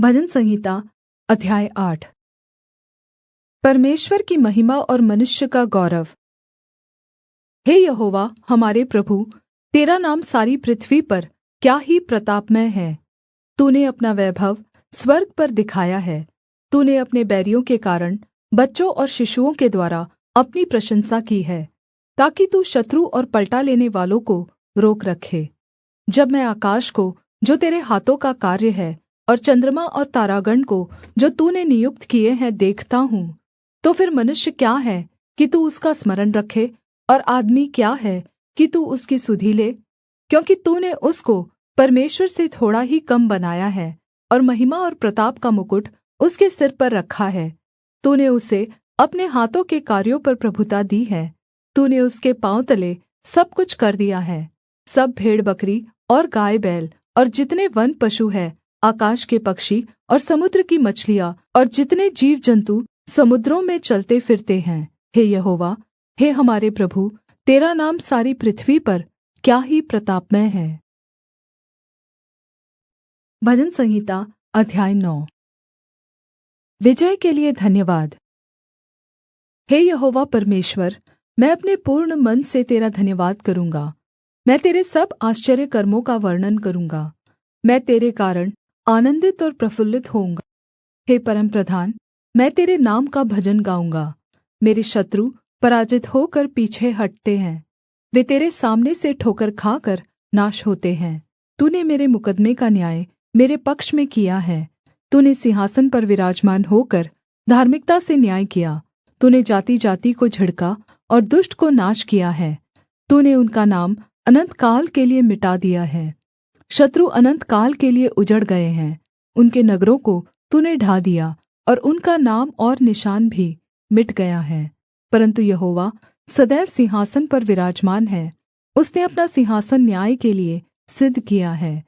भजन संहिता अध्याय 8। परमेश्वर की महिमा और मनुष्य का गौरव। हे यहोवा हमारे प्रभु, तेरा नाम सारी पृथ्वी पर क्या ही प्रतापमय है। तूने अपना वैभव स्वर्ग पर दिखाया है। तूने अपने बैरियों के कारण बच्चों और शिशुओं के द्वारा अपनी प्रशंसा की है, ताकि तू शत्रु और पलटा लेने वालों को रोक रखे। जब मैं आकाश को, जो तेरे हाथों का कार्य है, और चन्द्रमा और तारागण को, जो तूने नियुक्त किए हैं, देखता हूँ, तो फिर मनुष्य क्या है कि तू उसका स्मरण रखे, और आदमी क्या है कि तू उसकी सुधि ले। क्योंकि तूने उसको परमेश्वर से थोड़ा ही कम बनाया है, और महिमा और प्रताप का मुकुट उसके सिर पर रखा है। तूने उसे अपने हाथों के कार्यों पर प्रभुता दी है। तूने उसके पाँव तले सब कुछ कर दिया है। सब भेड़बकरी और गाय बैल और जितने वन पशु हैं, आकाश के पक्षी और समुद्र की मछलियाँ और जितने जीवजन्तु समुद्रों में चलते फिरते हैं। हे यहोवा, हे हमारे प्रभु, तेरा नाम सारी पृथ्वी पर क्या ही प्रतापमय है। भजन संहिता अध्याय 9। विजय के लिए धन्यवाद। हे यहोवा परमेश्वर, मैं अपने पूर्ण मन से तेरा धन्यवाद करूँगा। मैं तेरे सब आश्चर्य कर्मों का वर्णन करूँगा। मैं तेरे कारण आनन्दित और प्रफुल्लित होऊँगा। हे परमप्रधान, मैं तेरे नाम का भजन गाऊँगा। मेरे शत्रु पराजित होकर पीछे हटते हैं। वे तेरे सामने से ठोकर खाकर नाश होते हैं। तूने मेरे मुकद्दमे का न्याय मेरे पक्ष में किया है। तूने सिंहासन पर विराजमान होकर धार्मिकता से न्याय किया। तूने जाति-जाति को झिड़का और दुष्ट को नाश किया है। तूने उनका नाम अनन्तकाल के लिए मिटा दिया है। शत्रु अनन्तकाल के लिए उजड़ गए हैं। उनके नगरों को तूने ढा दिया, और उनका नाम और निशान भी मिट गया है। परन्तु यहोवा सदैव सिंहासन पर विराजमान है। उसने अपना सिंहासन न्याय के लिए सिद्ध किया है,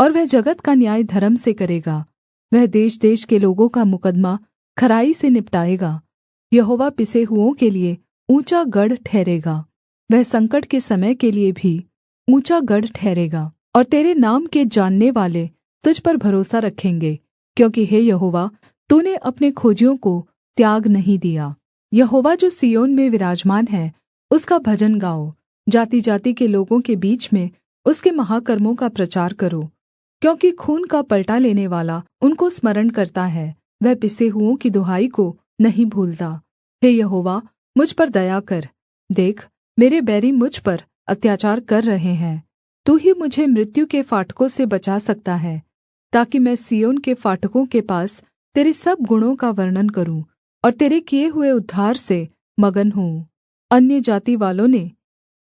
और वह जगत का न्याय धर्म से करेगा। वह देश-देश के लोगों का मुकद्दमा खराई से निपटाएगा। यहोवा पिसे हुओं के लिए ऊँचा गढ़ ठहरेगा। वह संकट के समय के लिए भी ऊँचा गढ़ ठहरेगा, और तेरे नाम के जानने वाले तुझ पर भरोसा रखेंगे। क्योंकि हे यहोवा, तूने अपने खोजियों को त्याग नहीं दिया। यहोवा जो सिय्योन में विराजमान है, उसका भजन गाओ। जाति-जाति के लोगों के बीच में उसके महाकर्मों का प्रचार करो। क्योंकि खून का पलटा लेने वाला उनको स्मरण करता है। वह पिसे हुओं की दुहाई को नहीं भूलता। हे यहोवा, मुझ पर दया कर। देख, मेरे बैरी मुझ पर अत्याचार कर रहे हैं। तू ही मुझे मृत्यु के फाटकों से बचा सकता है, ताकि मैं सिय्योन के फाटकों के पास तेरे सब गुणों का वर्णन करूँ और तेरे किए हुए उद्धार से मगन हूँ। अन्य जाति वालों ने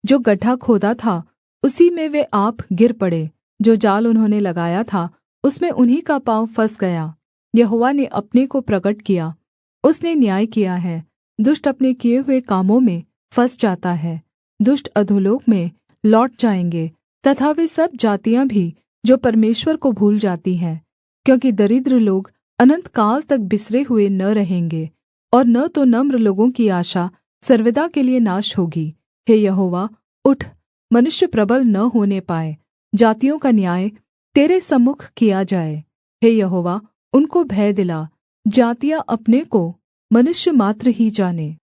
जो गड्ढा खोदा था, उसी में वे आप गिर पड़े। जो जाल उन्होंने लगाया था, उसमें उन्हीं का पाँव फँस गया। यहोवा ने अपने को प्रगट किया, उसने न्याय किया है। दुष्ट अपने किए हुए कामों में फँस जाता है। दुष्ट अधोलोक में लौट जाएँगे, तथा वे सब जातियाँ भी जो परमेश्वर को भूल जाती हैं। क्योंकि दरिद्र लोग अनन्तकाल तक बिसरे हुए न रहेंगे, और न तो नम्र लोगों की आशा सर्वदा के लिए नाश होगी। हे यहोवा, उठ, मनुष्य प्रबल न होने पाए। जातियों का न्याय तेरे सम्मुख किया जाए। हे यहोवा, उनको भय दिला। जातियाँ अपने को मनुष्य मात्र ही जाने।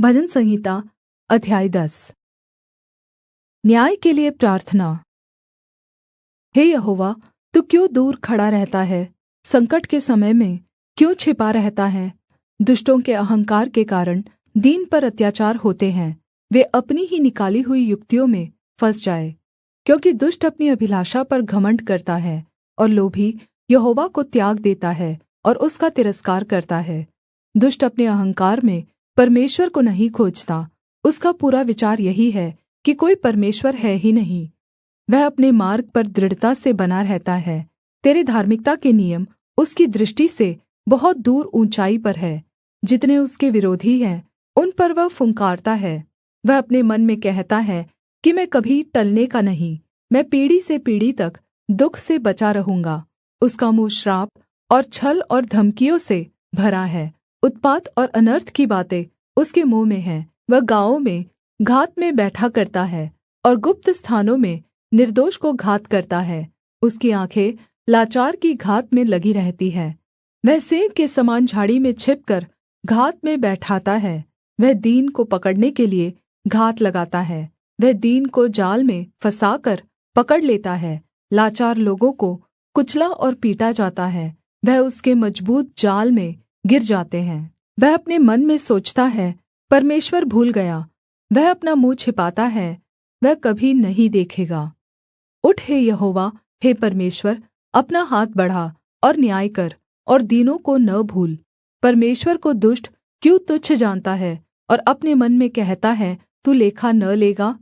भजन संहिता अध्याय 10। न्याय के लिए प्रार्थना। हे यहोवा, तू क्यों दूर खड़ा रहता है? संकट के समय में क्यों छिपा रहता है? दुष्टों के अहंकार के कारण दीन पर अत्याचार होते हैं। वे अपनी ही निकाली हुई युक्तियों में फँस जाए। क्योंकि दुष्ट अपनी अभिलाषा पर घमण्ड करता है, और लोभी यहोवा को त्याग देता है और उसका तिरस्कार करता है। दुष्ट अपने अहंकार में परमेश्वर को नहीं खोजता। उसका पूरा विचार यही है कि कोई परमेश्वर है ही नहीं। वह अपने मार्ग पर दृढ़ता से बना रहता है। तेरे धार्मिकता के नियम उसकी दृष्टि से बहुत दूर ऊँचाई पर है। जितने उसके विरोधी हैं, उन पर वह फुँकारता है। वह अपने मन में कहता है कि मैं कभी टलने का नहीं, मैं पीढ़ी से पीढ़ी तक दुःख से बचा रहूँगा। उसका मुँह श्राप और छल और धमकियों से भरा है। उत्पात और अनर्थ की बातें उसके मुँह में हैं। वह गाँवों में घात में बैठा करता है, और गुप्त स्थानों में निर्दोष को घात करता है। उसकी आँखें लाचार की घात में लगी रहती है। वह सेंक के समान झाड़ी में छिपकर घात में बैठाता है। वह दीन को पकड़ने के लिए घात लगाता है। वह दीन को जाल में फँसाकर पकड़ लेता है। लाचार लोगों को कुचला और पीटा जाता है। वह उसके मजबूत जाल में गिर जाते हैं। वह अपने मन में सोचता है, परमेश्वर भूल गया। वह अपना मुँह छिपाता है, वह कभी नहीं देखेगा। उठ हे यहोवा, हे परमेश्वर, अपना हाथ बढ़ा और न्याय कर, और दीनों को न भूल। परमेश्वर को दुष्ट क्यों तुच्छ जानता है और अपने मन में कहता है, तू लेखा न लेगा?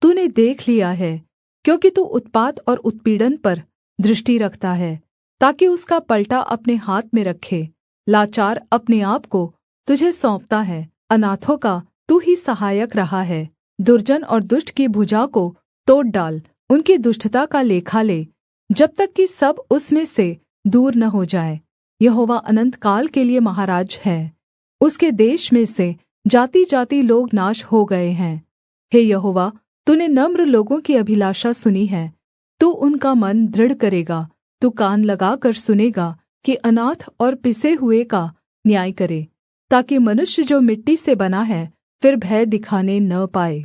तूने देख लिया है, क्योंकि तू उत्पात और उत्पीड़न पर दृष्टि रखता है, ताकि उसका पलटा अपने हाथ में रखे। लाचार अपने आप को तुझे सौंपता है, अनाथों का तू ही सहायक रहा है। दुर्जन और दुष्ट की भुजा को तोड़ डाल, उनकी दुष्टता का लेखा ले, जब तक कि सब उसमें से दूर न हो जाए। यहोवा अनन्त काल के लिए महाराज है, उसके देश में से जाति-जाति लोग नाश हो गए हैं। हे यहोवा, तूने नम्र लोगों की अभिलाषा सुनी है, तू उनका मन दृढ़ करेगा। तू कान लगाकर सुनेगा कि अनाथ और पिसे हुए का न्याय करे, ताकि मनुष्य जो मिट्टी से बना है फिर भय दिखाने न पाए।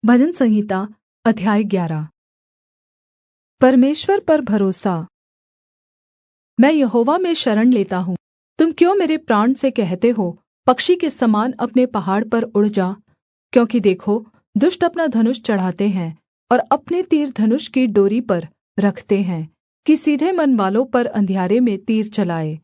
भजन संहिता अध्याय 11। परमेश्वर पर भरोसा। मैं यहोवा में शरण लेता हूँ। तुम क्यों मेरे प्राण से कहते हो, पक्षी के समान अपने पहाड़ पर उड़ जा? क्योंकि देखो, दुष्ट अपना धनुष चढ़ाते हैं और अपने तीर धनुष की डोरी पर रखते हैं, कि सीधे मन वालों पर अंधियारे में तीर चलाए।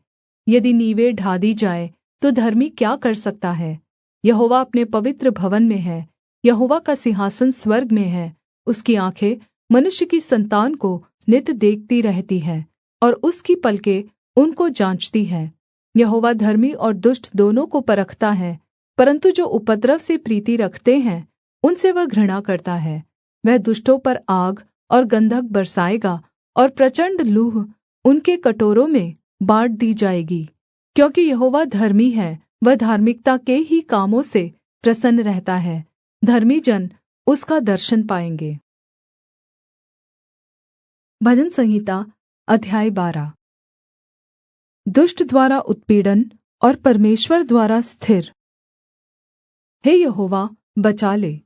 यदि नींवें ढा दी जाए तो धर्मी क्या कर सकता है? यहोवा अपने पवित्र भवन में है, यहोवा का सिंहासन स्वर्ग में है। उसकी आँखें मनुष्य की संतान को नित देखती रहती हैं, और उसकी पलकें उनको जाँचती हैं। यहोवा धर्मी और दुष्ट दोनों को परखता है, परन्तु जो उपद्रव से प्रीति रखते हैं उनसे वह घृणा करता है। वह दुष्टों पर आग और गन्धक बरसाएगा, और प्रचण्ड लूह उनके कटोरों में बाँट दी जाएगी। क्योंकि यहोवा धर्मी है, वह धार्मिकता के ही कामों से प्रसन्न रहता है। धर्मी जन उसका दर्शन पाएंगे। भजन संहिता अध्याय 12। दुष्ट द्वारा उत्पीड़न और परमेश्वर द्वारा स्थिर। हे यहोवा, बचा ले,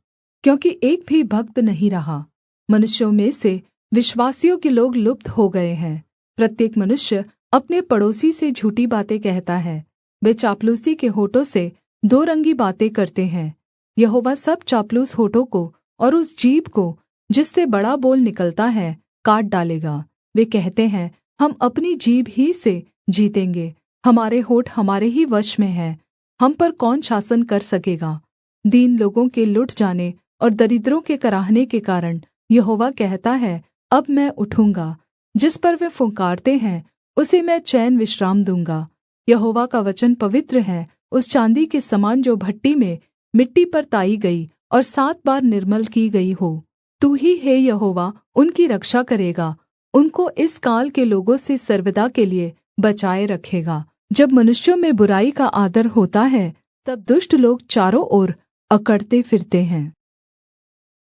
क्योंकि एक भी भक्त नहीं रहा। मनुष्यों में से विश्वासयोग्य के लोग लुप्त हो गए हैं। प्रत्येक मनुष्य अपने पड़ोसी से झूठी बातें कहता है। वे चापलूसी के होठों से दो रंगी बातें करते हैं। यहोवा सब चापलूस होठों को और उस जीभ को जिससे बड़ा बोल निकलता है काट डालेगा। वे कहते हैं, हम अपनी जीभ ही से जीतेंगे, हमारे होठ हमारे ही वश में हैं, हम पर कौन शासन कर सकेगा? दीन लोगों के लुट जाने और दरिद्रों के कराहने के कारण यहोवा कहता है, अब मैं उठूँगा। जिस पर वे फुँकारते हैं उसे मैं चैन विश्राम दूँगा। यहोवा का वचन पवित्र है, उस चाँदी के समान जो भट्ठी में मिट्टी पर ताई गई और 7 बार निर्मल की गई हो। तू ही हे यहोवा उनकी रक्षा करेगा, उनको इस काल के लोगों से सर्वदा के लिए बचाए रखेगा। जब मनुष्यों में बुराई का आदर होता है, तब दुष्ट लोग चारों ओर अकड़ते फिरते हैं।